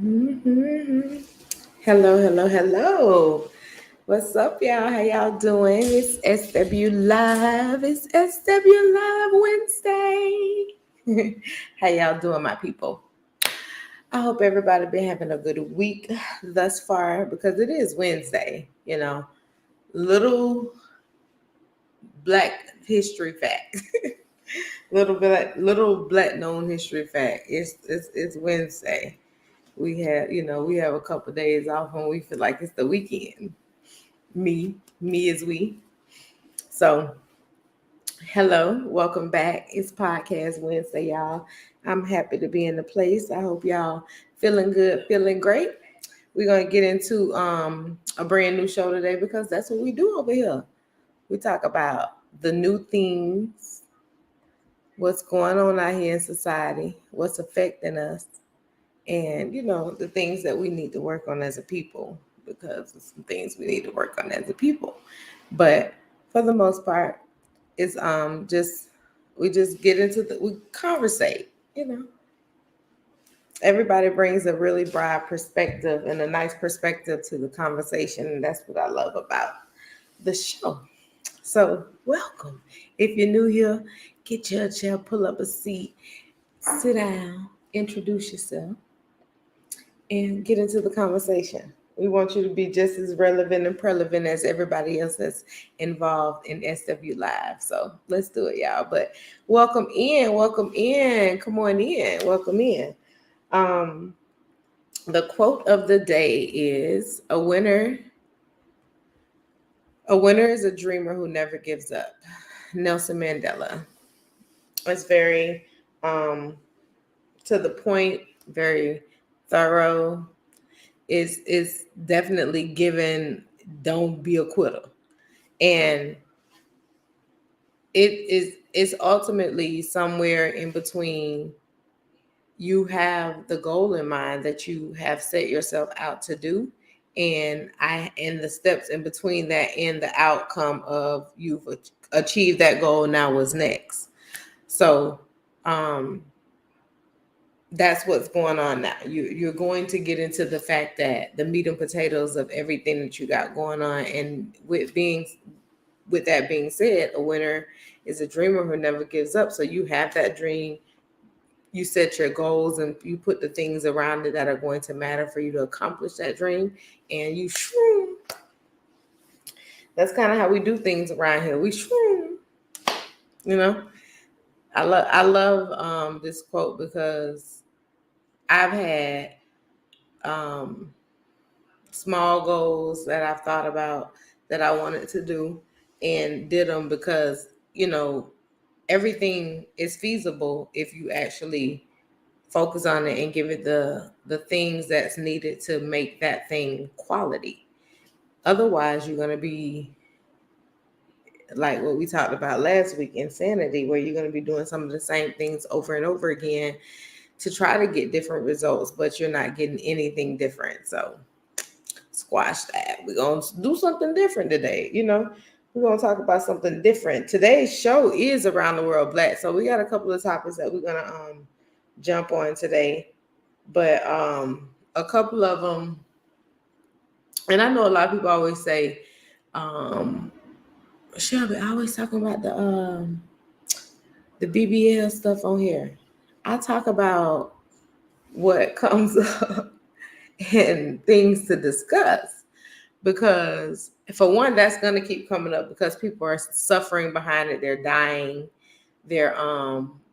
Mm-hmm. Hello, hello, hello. What's up, y'all? How y'all doing? It's SW Live. It's SW Live Wednesday. How y'all doing, my people? I hope everybody been having a good week thus far because it is Wednesday. Little Black history fact. little black known history fact. It's Wednesday. We have a couple of days off when we feel like it's the weekend. Me is we. So, hello, welcome back. It's Podcast Wednesday, y'all. I'm happy to be in the place. I hope y'all feeling good, feeling great. We're gonna get into a brand new show today because that's what we do over here. We talk about the new things, what's going on out here in society, what's affecting us, and the things that we need to work on as a people, because there's some things we need to work on as a people. But for the most part, it's just we just get into we conversate. Everybody brings a really broad perspective and a nice perspective to the conversation, and that's what I love about the show. So welcome. If you're new here, get your chair, pull up a seat, sit down, introduce yourself, and get into the conversation. We want you to be just as relevant and prevalent as everybody else that's involved in SW Live. So let's do it, y'all. But welcome in, welcome in. Come on in, welcome in. Um, the quote of the day is a winner is a dreamer who never gives up. Nelson Mandela. It's very to the point, very thorough, is definitely given. Don't be a quitter, and it's ultimately somewhere in between. You have the goal in mind that you have set yourself out to do, and the steps in between that and the outcome of you've achieved that goal. Now what's next? So um that's what's going on now. You're going to get into the fact that the meat and potatoes of everything that you got going on. And with that being said, a winner is a dreamer who never gives up. So you have that dream, you set your goals, and you put the things around it that are going to matter for you to accomplish that dream. And you shroom. That's kind of how we do things around here. We shroom. You know, I love this quote because I've had um, small goals that I've thought about that I wanted to do and did them because, everything is feasible if you actually focus on it and give it the things that's needed to make that thing quality. Otherwise, you're going to be like what we talked about last week, insanity, where you're going to be doing some of the same things over and over again to try to get different results, but you're not getting anything different. So squash that. We're going to do something different today. We're going to talk about something different. Today's show is Around the World Black. So we got a couple of topics that we're going to jump on today. But a couple of them, and I know a lot of people always say, Shelby, I always talking about the BBL stuff on here. I talk about what comes up and things to discuss. Because for one, that's going to keep coming up because people are suffering behind it. They're dying. They're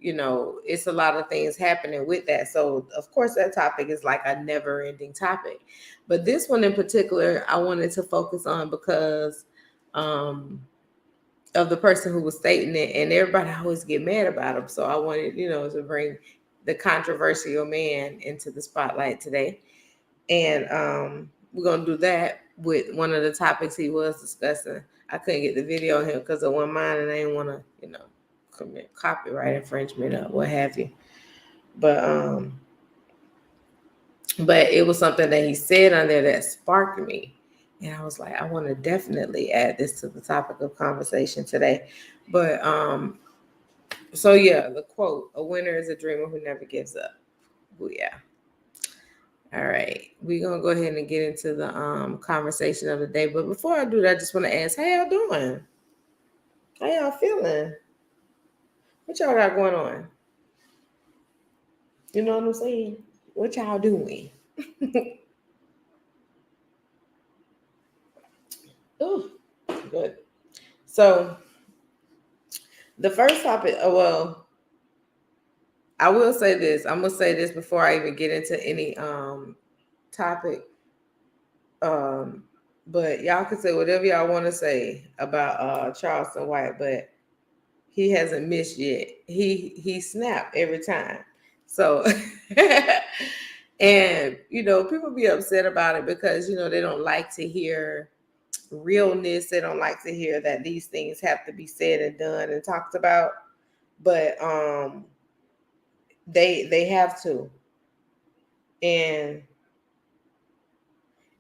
it's a lot of things happening with that. So of course that topic is like a never ending topic. But this one in particular, I wanted to focus on because of the person who was stating it, and everybody always get mad about him. So I wanted, to bring the controversial man into the spotlight today. And we're gonna do that with one of the topics he was discussing. I couldn't get the video of him because of one mine, and I didn't want to, commit copyright infringement or what have you. But but it was something that he said on there that sparked me, and I was like, I want to definitely add this to the topic of conversation today. But so yeah, the quote: "A winner is a dreamer who never gives up." Oh yeah. All right, we're gonna go ahead and get into the conversation of the day. But before I do that, I just want to ask, how y'all doing? How y'all feeling? What y'all got going on? You know what I'm saying? What y'all doing? Ooh, good. So the first topic, well, I will say this. I'm gonna say this before I even get into any topic. Um, but y'all can say whatever y'all want to say about Charleston White, but he hasn't missed yet. He snapped every time. So and people be upset about it because they don't like to hear realness. They don't like to hear that these things have to be said and done and talked about. But they have to. And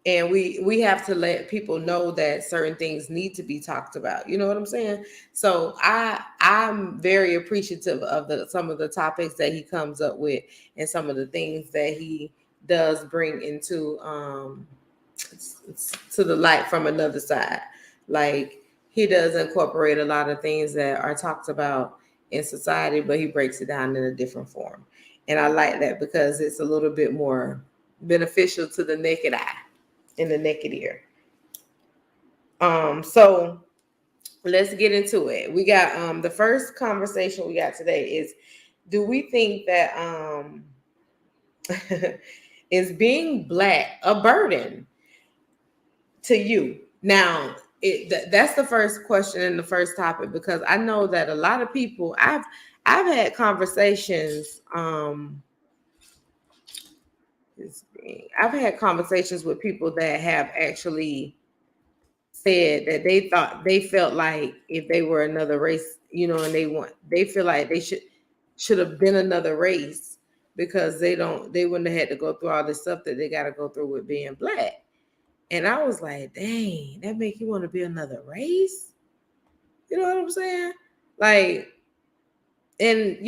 we have to let people know that certain things need to be talked about. You know what I'm saying? So I'm very appreciative of some of the topics that he comes up with and some of the things that he does bring into to the light from another side. Like, he does incorporate a lot of things that are talked about in society, but he breaks it down in a different form. And I like that because it's a little bit more beneficial to the naked eye and the naked ear. So let's get into it. We got the first conversation we got today is, do we think that is being Black a burden to you? Now, that's the first question and the first topic, because I know that a lot of people, I've had conversations I've had conversations with people that have actually said that they felt like if they were another race, and they feel like they should have been another race because they wouldn't have had to go through all the stuff that they got to go through with being Black. And I was like, dang, that make you want to be another race? You know what I'm saying? Like, and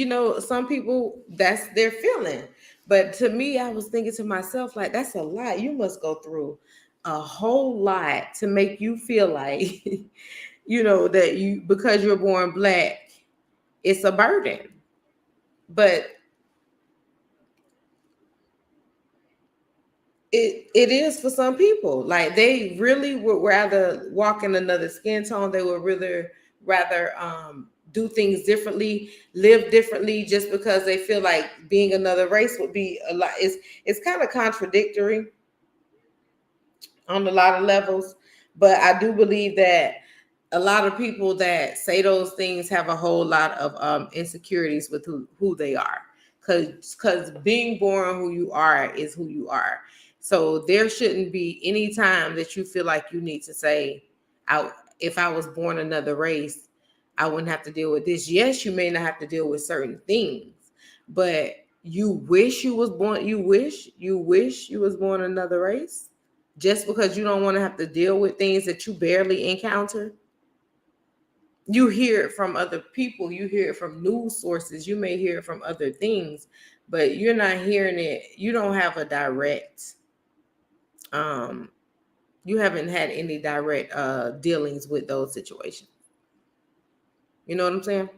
some people, that's their feeling. But to me, I was thinking to myself, like, that's a lot. You must go through a whole lot to make you feel like, that because you're born Black, it's a burden. But it is for some people. Like, they really would rather walk in another skin tone. They would rather do things differently, live differently, just because they feel like being another race would be a lot. It's kind of contradictory on a lot of levels. But I do believe that a lot of people that say those things have a whole lot of insecurities with who they are. Because being born who you are is who you are. So there shouldn't be any time that you feel like you need to say, if I was born another race, I wouldn't have to deal with this. Yes, you may not have to deal with certain things, but you wish you was born, you wish you was born another race just because you don't want to have to deal with things that you barely encounter. You hear it from other people, you hear it from news sources, you may hear it from other things, but you're not hearing it. You don't have a direct you haven't had any direct dealings with those situations. You know what I'm saying?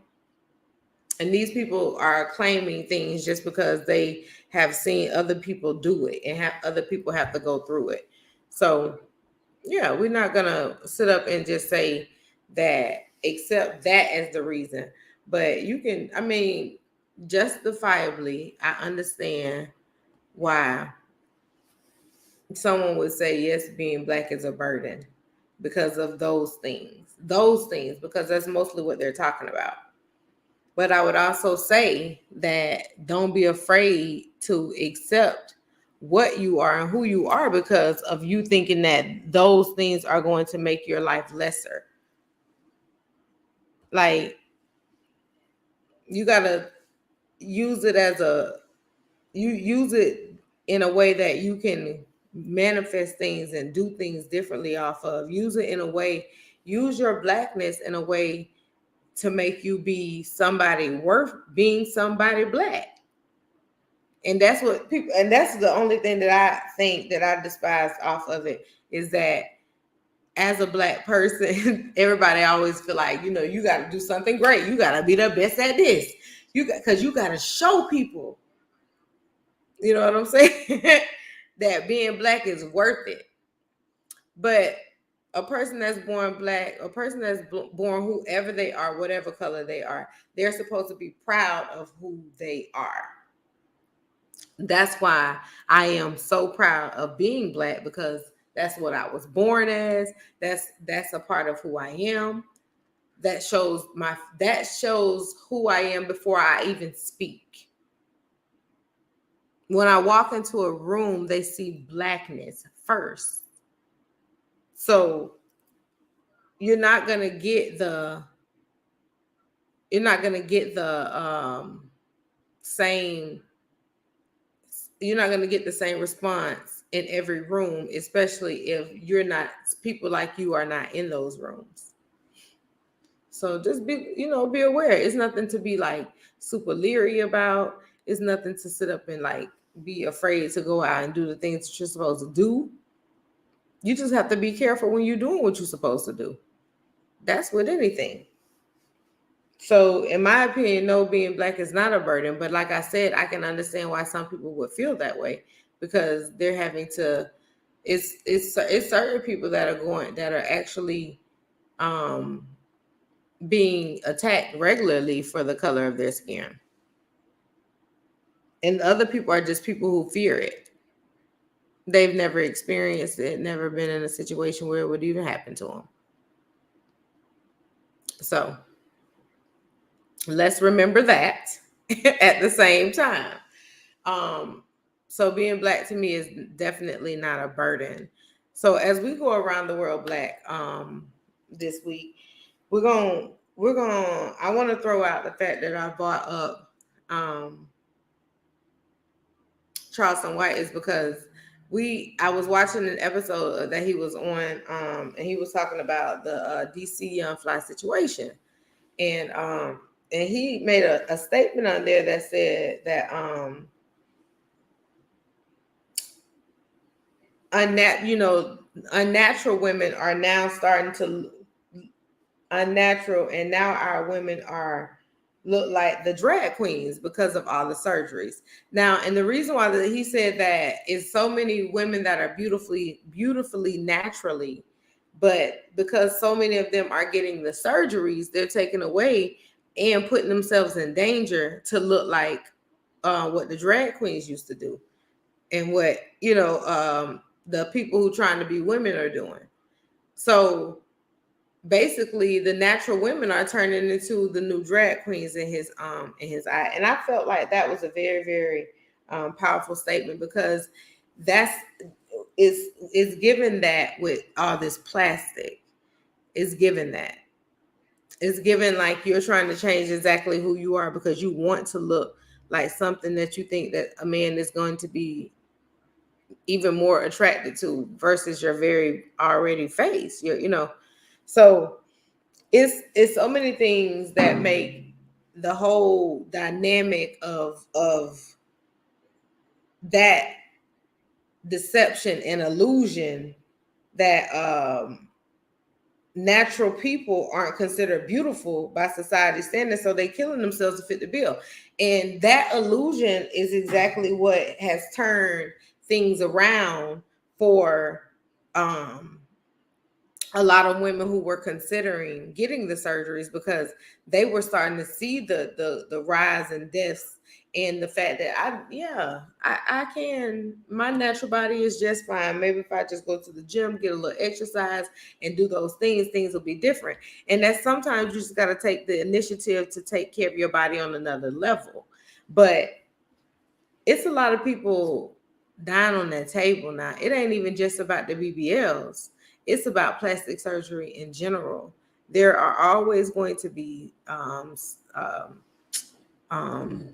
And these people are claiming things just because they have seen other people do it and have other people have to go through it. So yeah, we're not gonna sit up and just say that, accept that as the reason. But you can, justifiably, I understand why someone would say, yes, being Black is a burden because of those things, because that's mostly what they're talking about. But I would also say that don't be afraid to accept what you are and who you are because of you thinking that those things are going to make your life lesser. Like, you got to use it use it in a way that you can manifest things and do things differently off of. Use it in a way, use your Blackness in a way to make you be somebody worth being somebody Black. And that's what people, and that's the only thing that I think that I despise off of it, is that as a Black person, everybody always feel like, you got to do something great. You got to be the best at this. Because you got to show people, you know what I'm saying? That being Black is worth it. But a person that's born Black, a person that's born whoever they are, whatever color they are, they're supposed to be proud of who they are. That's why I am so proud of being Black, because that's what I was born as. That's a part of who I am. That shows who I am before I even speak. When I walk into a room, they see Blackness first. So you're not gonna get the same. You're not gonna get the same response in every room, especially if people like you are not in those rooms. So just be aware. It's nothing to be like super leery about. It's nothing to sit up and like be afraid to go out and do the things that you're supposed to do. You just have to be careful when you're doing what you're supposed to do. That's with anything. So in my opinion, no, being Black is not a burden. But like I said, I can understand why some people would feel that way, because they're having to, it's certain people that are actually being attacked regularly for the color of their skin. And other people are just people who fear it. They've never experienced it, never been in a situation where it would even happen to them. So let's remember that at the same time. So being Black to me is definitely not a burden. So as we go around the world Black this week, I want to throw out the fact that I brought up Charleston White is because I was watching an episode that he was on, and he was talking about the DC Young Fly situation, and he made a statement on there that said that unnatural women are now starting to unnatural, and now our women are look like the drag queens because of all the surgeries. Now, and the reason why he said that is so many women that are beautifully naturally, but because so many of them are getting the surgeries, they're taken away and putting themselves in danger to look like what the drag queens used to do, and what the people who trying to be women are doing. So basically the natural women are turning into the new drag queens in his eye. And I felt like that was a very, very powerful statement, because is given that with all this plastic, is given that. It's given like you're trying to change exactly who you are because you want to look like something that you think that a man is going to be even more attracted to versus your very already face. So it's so many things that make the whole dynamic of that deception and illusion that natural people aren't considered beautiful by society standards, so they're killing themselves to fit the bill. And that illusion is exactly what has turned things around for a lot of women who were considering getting the surgeries, because they were starting to see the rise in deaths, and the fact that I can, my natural body is just fine. Maybe if I just go to the gym, get a little exercise and do those things will be different. And that sometimes you just got to take the initiative to take care of your body on another level. But it's a lot of people dying on that table now. It ain't even just about the BBLs. It's about plastic surgery in general. There are always going to be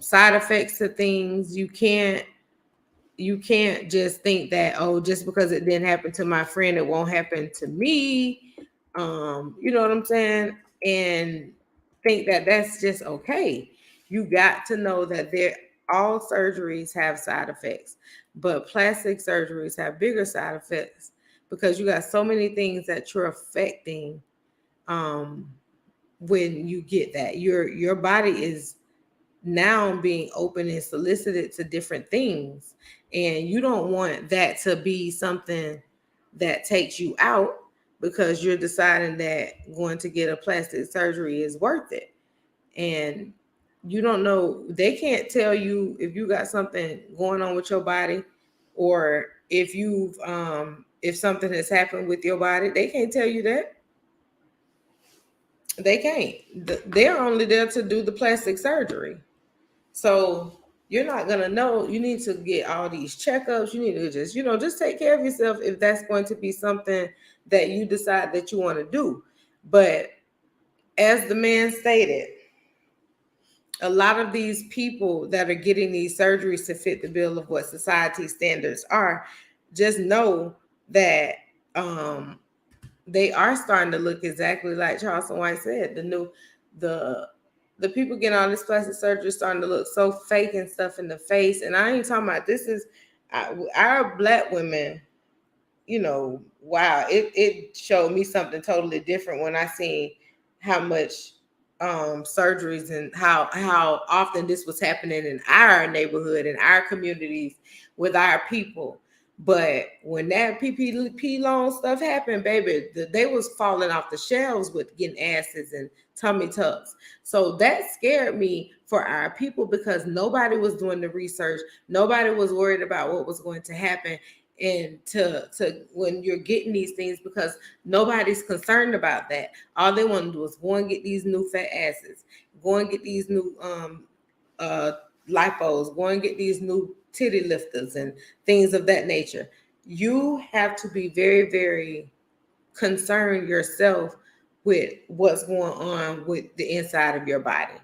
side effects to things. You can't just think that, oh, just because it didn't happen to my friend, it won't happen to me. You know what I'm saying? And think that that's just okay. You got to know that all surgeries have side effects, but plastic surgeries have bigger side effects because you got so many things that you're affecting um, when you get that. Your body is now being open and solicited to different things, and you don't want that to be something that takes you out because you're deciding that going to get a plastic surgery is worth it. And you don't know, they can't tell you if you got something going on with your body, or if something has happened with your body. They can't tell you that. They can't. They're only there to do the plastic surgery. So you're not gonna know. You need to get all these checkups. You need to just take care of yourself if that's going to be something that you decide that you want to do. But as the man stated, a lot of these people that are getting these surgeries to fit the bill of what society standards are, just know that um, they are starting to look exactly like Charleston White said. The the people getting all this plastic surgery starting to look so fake and stuff in the face. And I ain't talking about this is our black women. Wow, it showed me something totally different when I seen how much surgeries and how often this was happening in our neighborhood, in our communities, with our people. But when that PPP loan stuff happened, baby, they was falling off the shelves with getting asses and tummy tucks. So that scared me for our people because nobody was doing the research. Nobody was worried about what was going to happen. And to when you're getting these things, because nobody's concerned about that. All they want to do is go and get these new fat asses, go and get these new uh lipos, go and get these new titty lifters and things of that nature. You have to be very, very concerned yourself with what's going on with the inside of your body.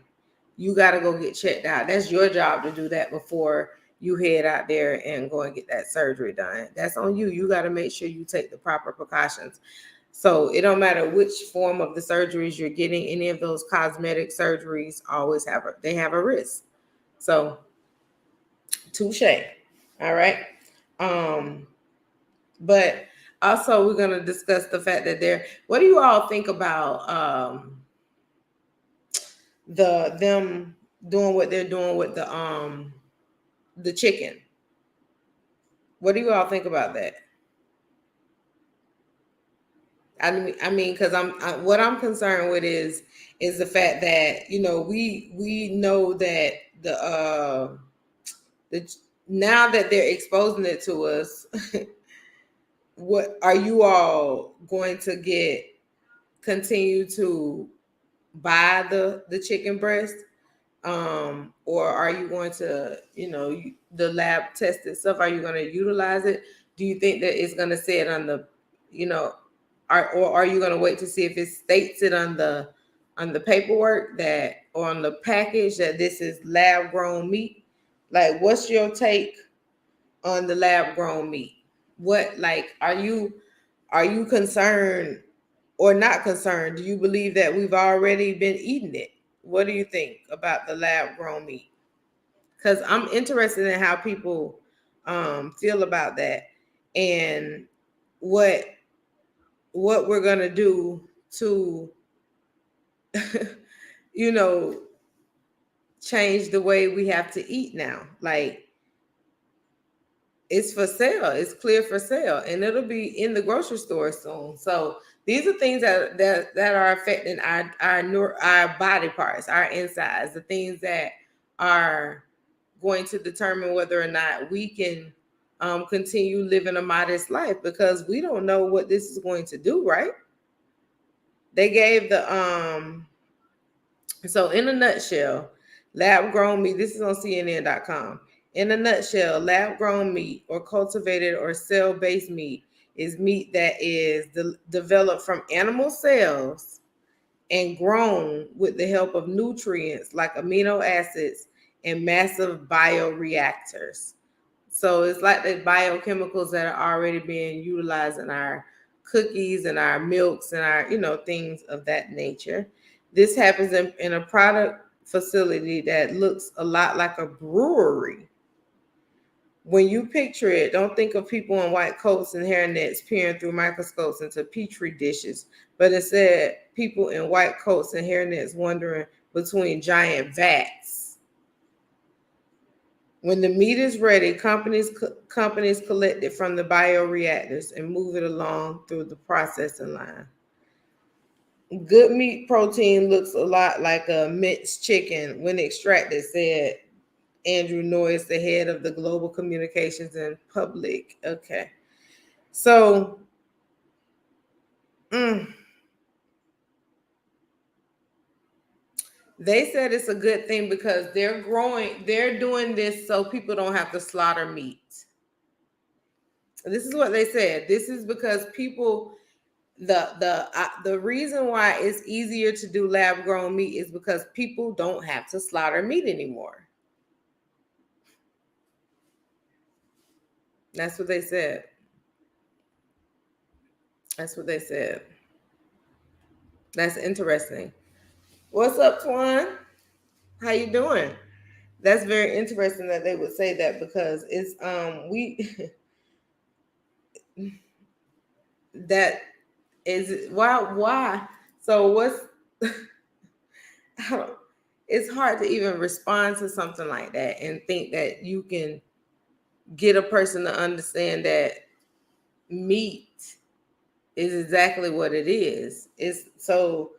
You got to go get checked out. That's your job to do that before you head out there and go and get that surgery done. That's on you. You got to make sure you take the proper precautions. So it don't matter which form of the surgeries you're getting. Any of those cosmetic surgeries always have a risk. So touche. All right. But also we're gonna discuss the fact that what do you all think about them doing what they're doing with the chicken? What do you all think about that? I mean, because what I'm concerned with is the fact that we know that the now that they're exposing it to us, what are you all going to continue to buy the chicken breast, or are you going to the lab tested stuff, are you going to utilize it? Do you think that it's going to say it on the or are you going to wait to see if it states it on the paperwork that, or on the package, that this is lab grown meat? Like, what's your take on the lab grown meat? What, like, are you concerned or not concerned? Do you believe that we've already been eating it? What do you think about the lab grown meat? Because I'm interested in how people feel about that, and what we're gonna do to change the way we have to eat now. Like, it's for sale. It's clear for sale, and it'll be in the grocery store soon. So these are things that are affecting our body parts, our insides, the things that are going to determine whether or not we can continue living a modest life, because we don't know what this is going to do, right? They gave so in a nutshell, lab grown meat, this is on CNN.com. In a nutshell, lab grown meat or cultivated or cell based meat is meat that is developed from animal cells and grown with the help of nutrients like amino acids and massive bioreactors. So it's like the biochemicals that are already being utilized in our cookies and our milks and our, things of that nature. This happens in a product facility that looks a lot like a brewery. When you picture it, don't think of people in white coats and hairnets peering through microscopes into petri dishes, but instead people in white coats and hairnets wandering between giant vats. When the meat is ready, companies collect it from the bioreactors and move it along through the processing line. Good meat protein looks a lot like a minced chicken when extracted, said Andrew Noyes, the head of the Global Communications and Public. Okay. So, they said it's a good thing because they're doing this so people don't have to slaughter meat. This is what they said. This is because people, the reason why it's easier to do lab grown meat is because people don't have to slaughter meat anymore. That's what they said. That's what they said. That's interesting. What's up, Twan? How you doing? That's very interesting that they would say that because it's we that is why so what's it's hard to even respond to something like that and think that you can get a person to understand that meat is exactly what it is. It's so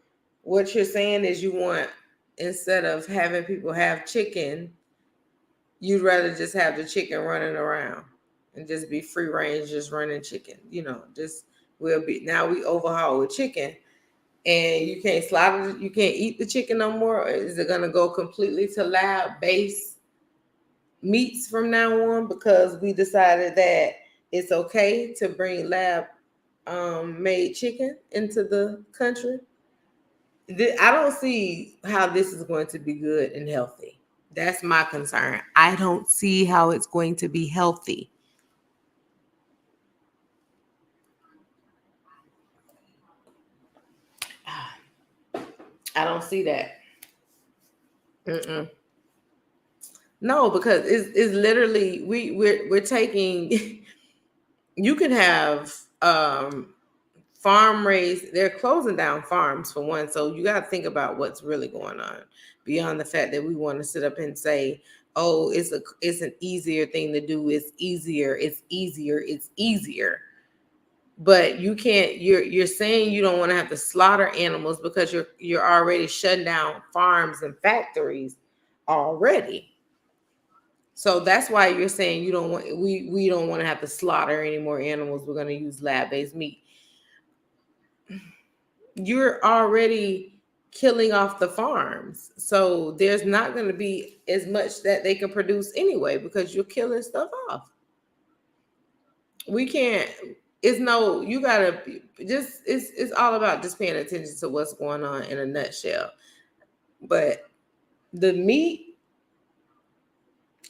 what you're saying is you want, instead of having people have chicken, you'd rather just have the chicken running around and just be free range, just running chicken. Just we'll be now we overhaul with chicken, and you can't slaughter, you can't eat the chicken no more. Or is it gonna go completely to lab-based meats from now on because we decided that it's okay to bring lab made chicken into the country? I don't see how this is going to be good and healthy. That's my concern. I don't see how it's going to be healthy. I don't see that. Mm-mm. No, because it's literally we're taking. You can have farm raised. They're closing down farms for one, so you got to think about what's really going on beyond the fact that we want to sit up and say, "Oh, it's an easier thing to do. It's easier. It's easier. It's easier." But you can't. You're saying you don't want to have to slaughter animals because you're already shutting down farms and factories already. So that's why you're saying you don't want we don't want to have to slaughter any more animals. We're going to use lab-based meat. You're already killing off the farms. So there's not going to be as much that they can produce anyway because you're killing stuff off. We can't, you gotta just, it's all about just paying attention to what's going on in a nutshell. But the meat,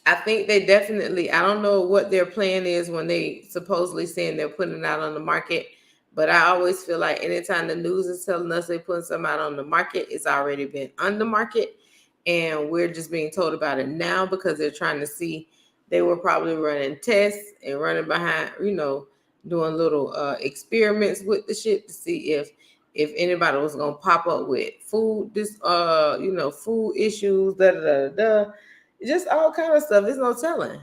I think they definitely, I don't know what their plan is when they supposedly saying they're putting it out on the market, but I always feel like anytime the news is telling us they're putting something out on the market, it's already been on the market. And we're just being told about it now because they're trying to see, they were probably running tests and running behind, doing little experiments with the shit to see if anybody was gonna pop up with food, food issues, just all kind of stuff. There's no telling.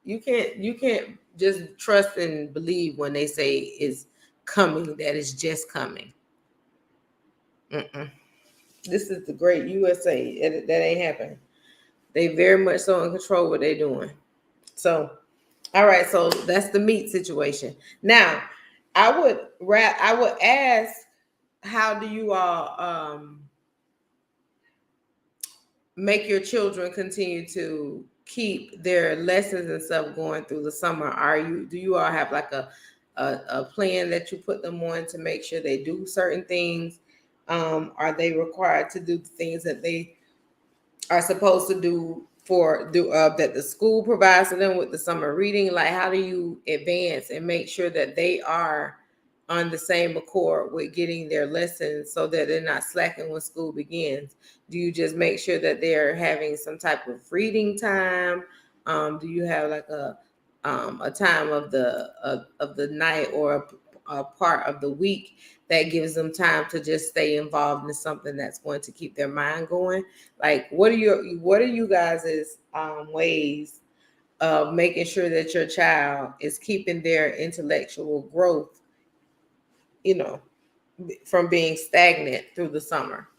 You can't just trust and believe when they say it's coming, that it's just coming. This is the great USA. That ain't happening. They very much so in control what they're doing. So, all right. So that's the meat situation. Now, I would ask, how do you all make your children continue to keep their lessons and stuff going through the summer? Do you all have like a plan that you put them on to make sure they do certain things? Are they required to do the things that they are supposed to do that the school provides to them with the summer reading? Like, how do you advance and make sure that they are on the same accord with getting their lessons so that they're not slacking when school begins? Do you just make sure that they're having some type of reading time? Do you have like a time of the night or a part of the week that gives them time to just stay involved in something that's going to keep their mind going? Like, what are you guys' ways of making sure that your child is keeping their intellectual growth, you know, from being stagnant through the summer?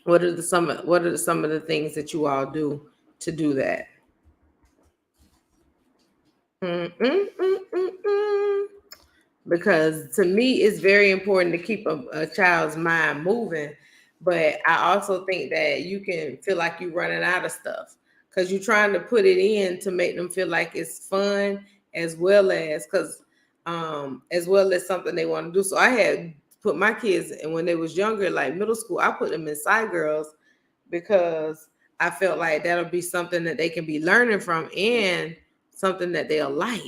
What are some of the things that you all do to do that? Mm, mm, mm, mm, mm. Because to me, it's very important to keep a child's mind moving. But I also think that you can feel like you're running out of stuff because you're trying to put it in to make them feel like it's fun as well as something they want to do. So I had put my kids, and when they was younger, like middle school, I put them in side girls because I felt like that'll be something that they can be learning from and something that they'll like.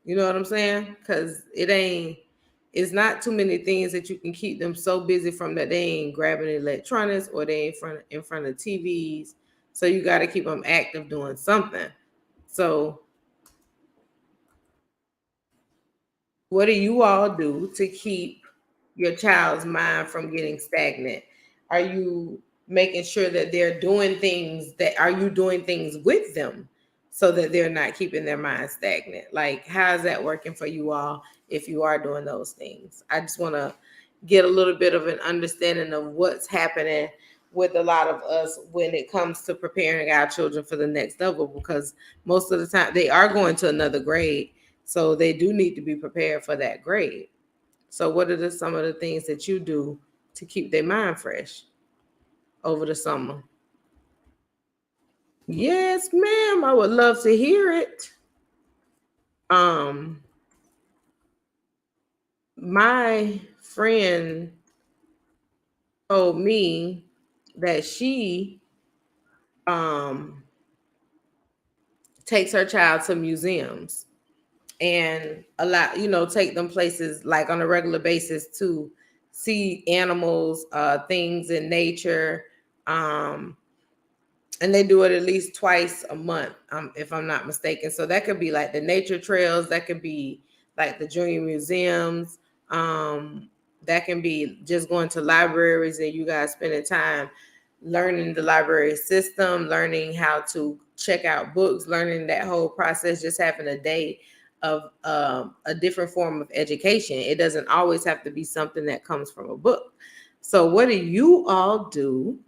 You know what I'm saying? Because it's not too many things that you can keep them so busy from that they ain't grabbing electronics or they ain't in front of TVs. So you got to keep them active doing something. So what do you all do to keep your child's mind from getting stagnant? Are you making sure that they're doing things are you doing things with them so that they're not keeping their mind stagnant? Like, how's that working for you all if you are doing those things? I just want to get a little bit of an understanding of what's happening with a lot of us when it comes to preparing our children for the next level, because most of the time they are going to another grade, so they do need to be prepared for that grade. So what are some of the things that you do to keep their mind fresh over the summer? Yes, ma'am. I would love to hear it. Um, my friend told me that she um takes her child to museums and take them places like on a regular basis to see animals, things in nature. Um, and they do it at least twice a month, if I'm not mistaken. So that could be like the nature trails, that could be like the junior museums, that can be just going to libraries and you guys spending time learning the library system, learning how to check out books, learning that whole process, just having a day of a different form of education. It doesn't always have to be something that comes from a book. So what do you all do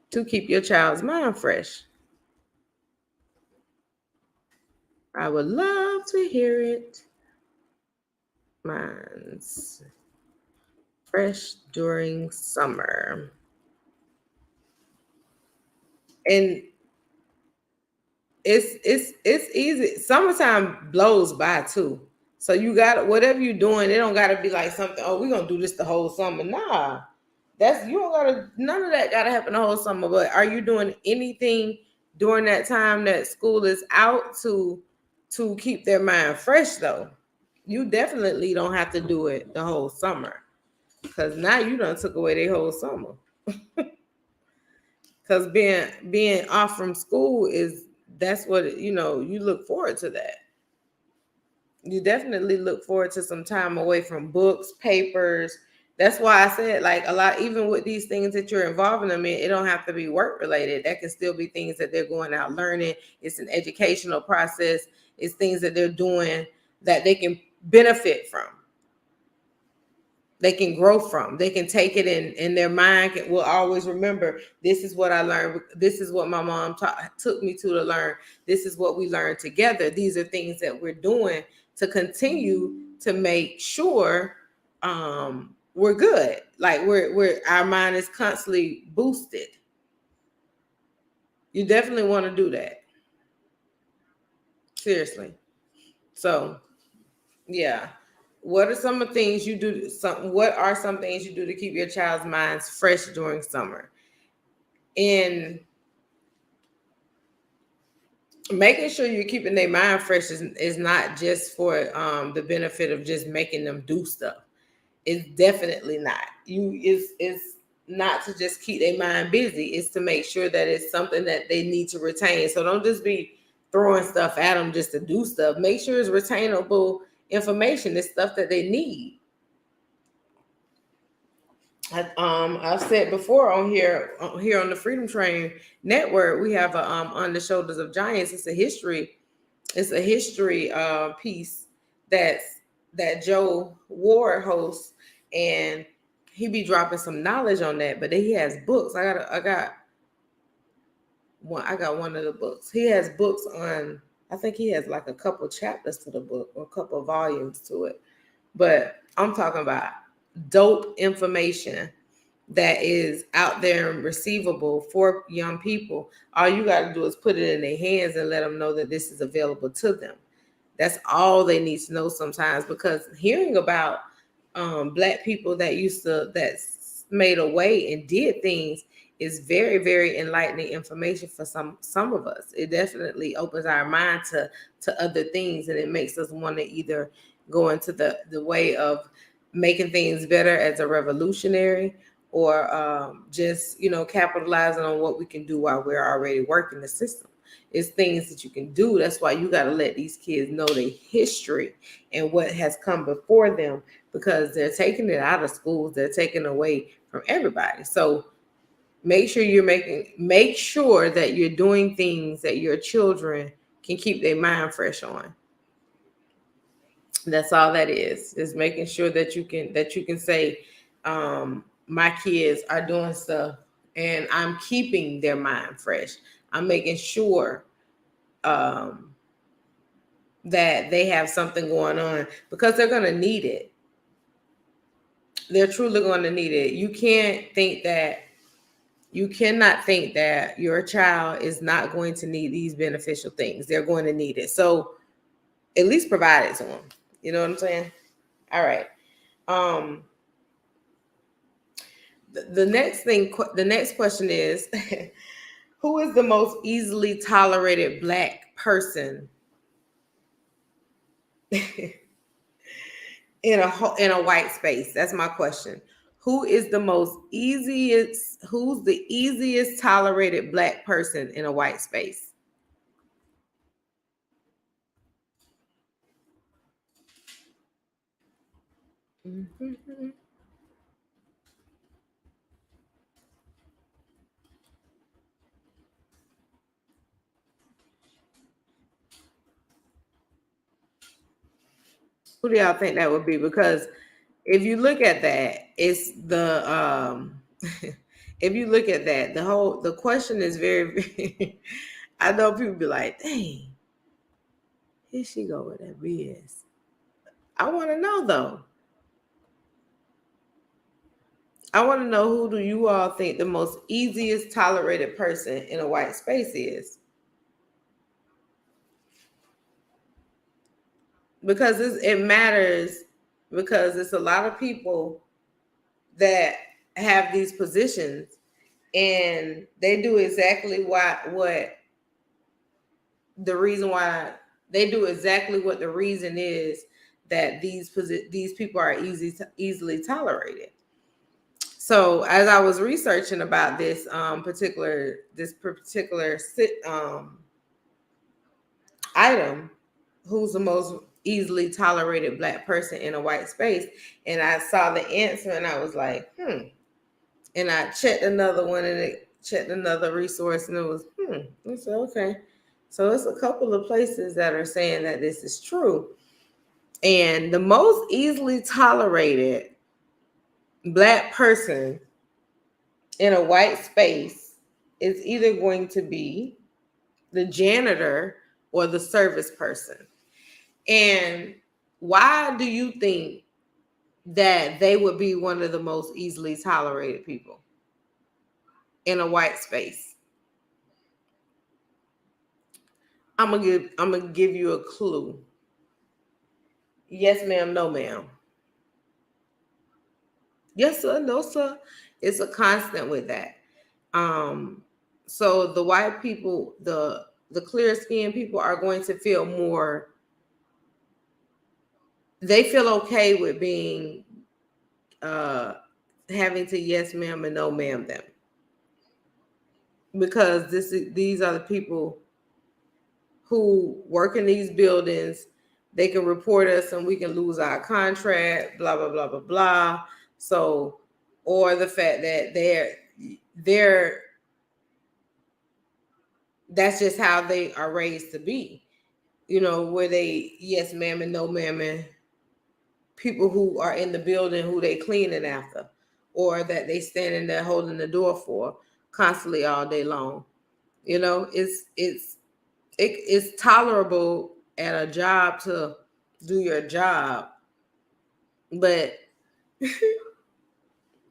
to keep your child's mind fresh? I would love to hear it. Mine's fresh during summer. And it's easy. Summertime blows by too. So you got whatever you're doing, it don't gotta be like something, oh, we're gonna do this the whole summer. Nah. That's you don't gotta none of that gotta happen the whole summer. But are you doing anything during that time that school is out to keep their mind fresh though? You definitely don't have to do it the whole summer. Cause now you done took away their whole summer. Cause being off from school that's what you look forward to that. You definitely look forward to some time away from books, papers. That's why I said, like, a lot, even with these things that you're involving them in, it don't have to be work related. That can still be things that they're going out learning. It's an educational process. It's things that they're doing that they can benefit from. They can grow from. They can take it in their mind will always remember, this is what I learned. This is what my mom took me to learn. This is what we learned together. These are things that we're doing to continue to make sure we're good. Like we're our mind is constantly boosted. You definitely want to do that. Seriously. So yeah. What are some of the things you do? What are some things you do to keep your child's minds fresh during summer? In making sure you're keeping their mind fresh is not just for the benefit of just making them do stuff. It's definitely not. It's not to just keep their mind busy. It's to make sure that it's something that they need to retain. So don't just be throwing stuff at them just to do stuff. Make sure it's retainable information. It's stuff that they need. I've said before on here on the Freedom Train Network, we have a On the Shoulders of Giants. It's a history piece that Joe Ward hosts, and he be dropping some knowledge on that. But he has books. I got one of the books. He has books on. I think he has like a couple chapters to the book or a couple volumes to it. But I'm talking about dope information that is out there and receivable for young people. All you got to do is put it in their hands and let them know that this is available to them. That's all they need to know sometimes, because hearing about Black people that made a way and did things is very, very enlightening information for some of us. It definitely opens our mind to other things, and it makes us want to either go into the way of making things better as a revolutionary, or just capitalizing on what we can do while we're already working the system. It's things that you can do. That's why you got to let these kids know their history and what has come before them, because they're taking it out of schools. They're taking away from everybody. So make sure that you're doing things that your children can keep their mind fresh on. That's all that is making sure that you can say, my kids are doing stuff and I'm keeping their mind fresh. I'm making sure that they have something going on, because they're going to need it. They're truly going to need it. You cannot think that your child is not going to need these beneficial things. They're going to need it. So at least provide it to them. You know what I'm saying? All right. The next question is, who is the most easily tolerated Black person in a white space? That's my question. Who's the easiest tolerated Black person in a white space? Mm-hmm. Who do y'all think that would be? Because if you look at that, it's the if you look at that, the question is very I know people be like, dang, here she go with that BS. I want to know though. I want to know, who do you all think the most easiest tolerated person in a white space is? Because it matters, because it's a lot of people that have these positions, and they do exactly what the reason why they do exactly what the reason is that these people are easily tolerated. So as I was researching about this particular item, who's the most easily tolerated Black person in a white space, and I saw the answer and I was like, and I checked another one and it checked another resource and it was I said, okay. So it's a couple of places that are saying that this is true. And the most easily tolerated Black person in a white space is either going to be the janitor or the service person. And why do you think that they would be one of the most easily tolerated people in a white space? I'm gonna give you a clue. Yes, ma'am. No, ma'am. Yes, sir. No, sir. It's a constant with that. So the white people, the the clear skinned people are going to feel more, they feel okay with being having to yes ma'am and no ma'am them, because these are the people who work in these buildings. They can report us and we can lose our contract, blah blah blah blah blah. So, or the fact that they're that's just how they are raised to be, where they yes ma'am and no ma'am, and people who are in the building who they cleaning after, or that they standing there holding the door for constantly all day long. It's tolerable at a job to do your job, but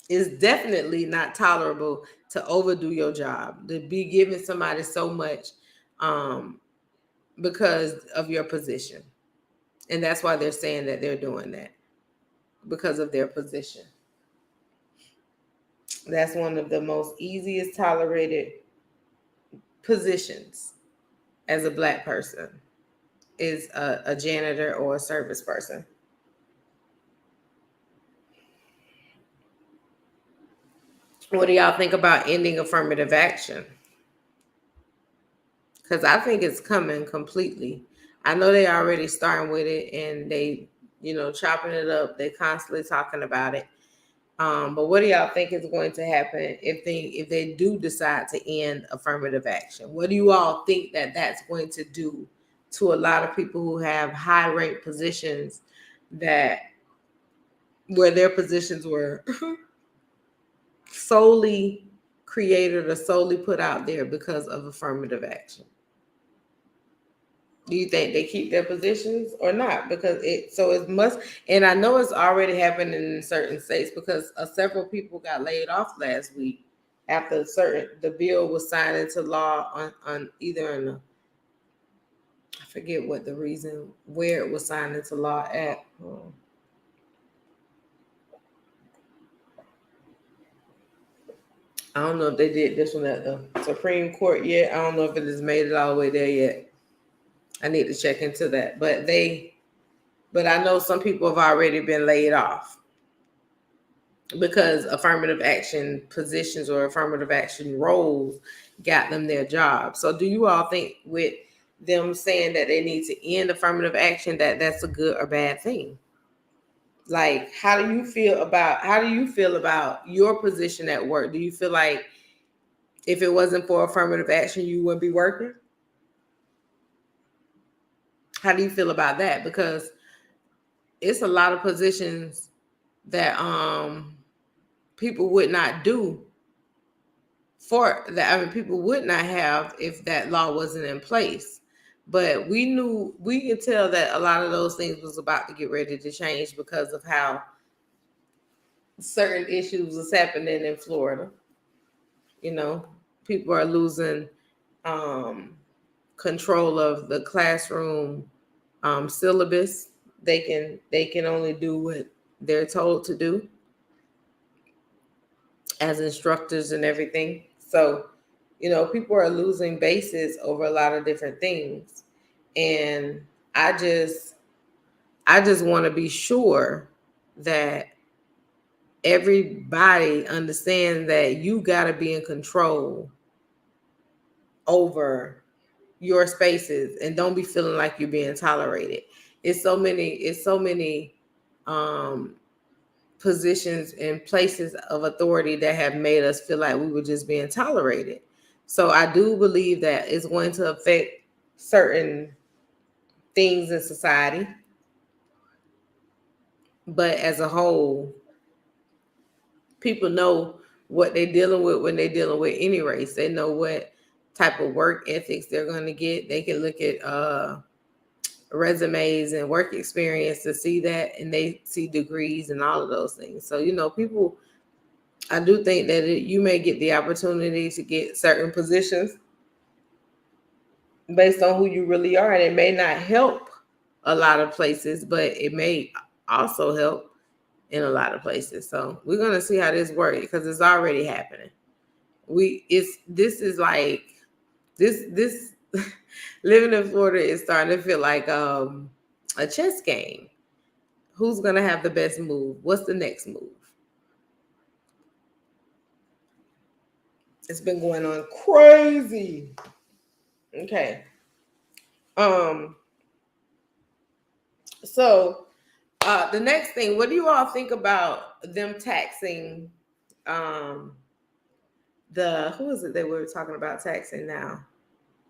it's definitely not tolerable to overdo your job, to be giving somebody so much because of your position. And that's why they're saying that they're doing that, because of their position. That's one of the most easiest tolerated positions as a Black person, is a janitor or a service person. What do y'all think about ending affirmative action? Because I think it's coming completely. I know they already starting with it, and they, chopping it up. They constantly talking about it. But what do y'all think is going to happen if they do decide to end affirmative action? What do you all think that's going to do to a lot of people who have high rank positions, that where their positions were solely created or solely put out there because of affirmative action? Do you think they keep their positions or not? Because it must, and I know it's already happening in certain states, because several people got laid off last week after the bill was signed into law on either in the, I forget what the reason, where it was signed into law at. I don't know if they did this one at the Supreme Court yet. I don't know if it has made it all the way there yet. I need to check into that. But I know some people have already been laid off because affirmative action positions or affirmative action roles got them their job. So do you all think, with them saying that they need to end affirmative action, that that's a good or bad thing? Like, how do you feel about your position at work? Do you feel like if it wasn't for affirmative action, you wouldn't be working? How do you feel about that? Because it's a lot of positions that people would not do for that. I mean, people would not have if that law wasn't in place. But we could tell that a lot of those things was about to get ready to change because of how certain issues was happening in Florida. People are losing control of the classroom syllabus. They can only do what they're told to do as instructors and everything. So, people are losing bases over a lot of different things. And I just want to be sure that everybody understands that you got to be in control over your spaces and don't be feeling like you're being tolerated. It's so many positions and places of authority that have made us feel like we were just being tolerated. So I do believe that it's going to affect certain things in society. But as a whole, people know what they're dealing with when they're dealing with any race. They know what type of work ethics they're going to get. They can look at resumes and work experience to see that, and they see degrees and all of those things. So, people, I do think that you may get the opportunity to get certain positions based on who you really are, and it may not help a lot of places, but it may also help in a lot of places. So we're going to see how this works, because it's already happening. This living in Florida is starting to feel like a chess game. Who's gonna have the best move? What's the next move? It's been going on crazy. Okay. So the next thing, what do you all think about them taxing the who is it they were talking about taxing now?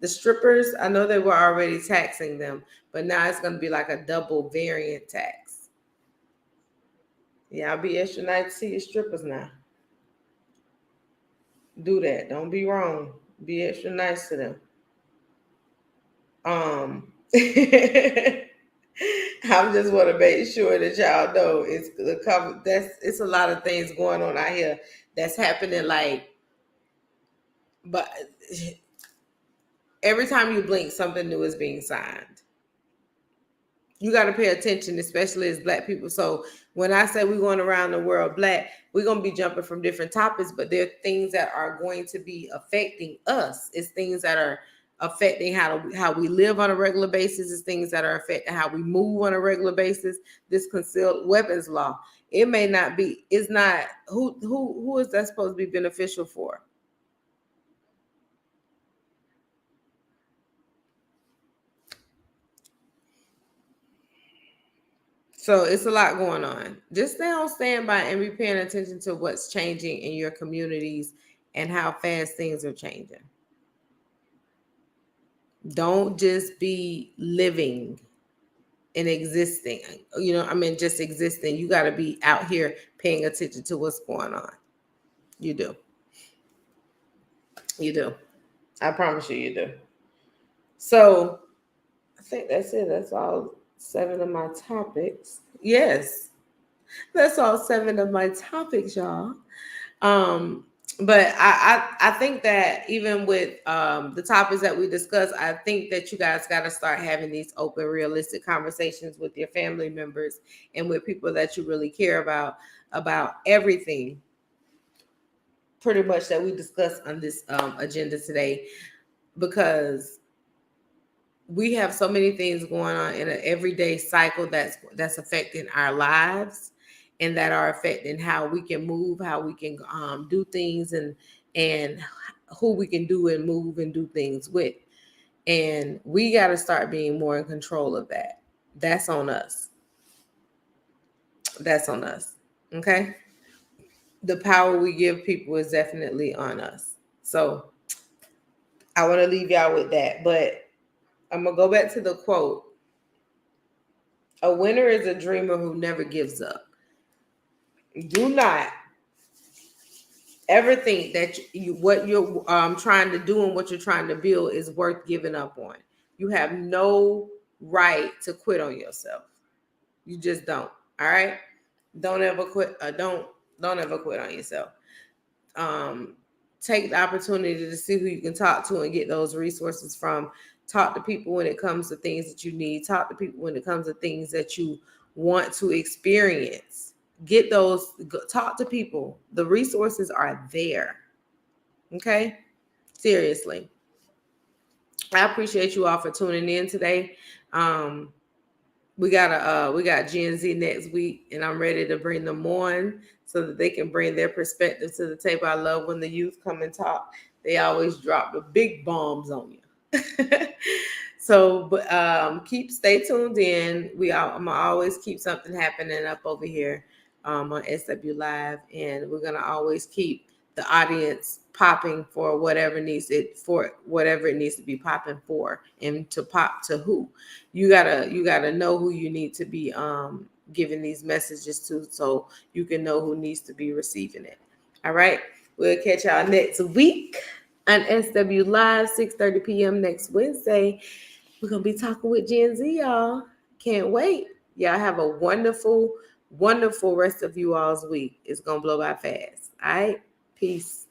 The strippers. I know they were already taxing them, but now it's going to be like a double variant tax. Yeah, I'll be extra nice to see your strippers now. Do that. Don't be wrong. Be extra nice to them. I just want to make sure that y'all know it's the cover. It's a lot of things going on out here that's happening. Like, but every time you blink, something new is being signed. You got to pay attention, especially as Black people. So when I say we're going around the world Black, we're going to be jumping from different topics, but there are things that are going to be affecting us. It's things that are affecting how we live on a regular basis. It's things that are affecting how we move on a regular basis. This concealed weapons law, it may not be. It's not. Who is that supposed to be beneficial for? So it's a lot going on. Just stay on standby and be paying attention to what's changing in your communities and how fast things are changing. Don't just be living and existing. Just existing. You got to be out here paying attention to what's going on. You do. You do. I promise you do. So I think that's it. That's all 7 of my topics. Yes. That's all 7 of my topics, y'all. But I think that even with the topics that we discussed, I think that you guys got to start having these open, realistic conversations with your family members and with people that you really care about everything pretty much that we discussed on this agenda today, because we have so many things going on in an everyday cycle that's affecting our lives and that are affecting how we can move, how we can do things, and who we can do and move and do things with. And we got to start being more in control of that. That's on us. That's on us. Okay. The power we give people is definitely on us. So I want to leave y'all with that. But I'm going to go back to the quote. A winner is a dreamer who never gives up. Do not ever think that what you're trying to do and what you're trying to build is worth giving up on. You have no right to quit on yourself. You just don't. All right. Don't ever quit. Don't ever quit on yourself. Take the opportunity to see who you can talk to and get those resources from. Talk to people when it comes to things that you need. Talk to people when it comes to things that you want to experience. Get those, talk to people. The resources are there. Okay? Seriously. I appreciate you all for tuning in today. We got Gen Z next week, and I'm ready to bring them on so that they can bring their perspective to the table. I love when the youth come and talk. They always drop the big bombs on you. So, but stay tuned in. I'm gonna always keep something happening up over here on SW Live, and we're gonna always keep the audience popping for whatever it needs to be popping for, and to pop to who. You gotta know who you need to be giving these messages to, so you can know who needs to be receiving it. All right, we'll catch y'all next week on SW Live, 6:30 p.m. next Wednesday. We're gonna be talking with Gen Z, y'all. Can't wait. Y'all have a wonderful, wonderful rest of you all's week. It's gonna blow by fast. All right, peace.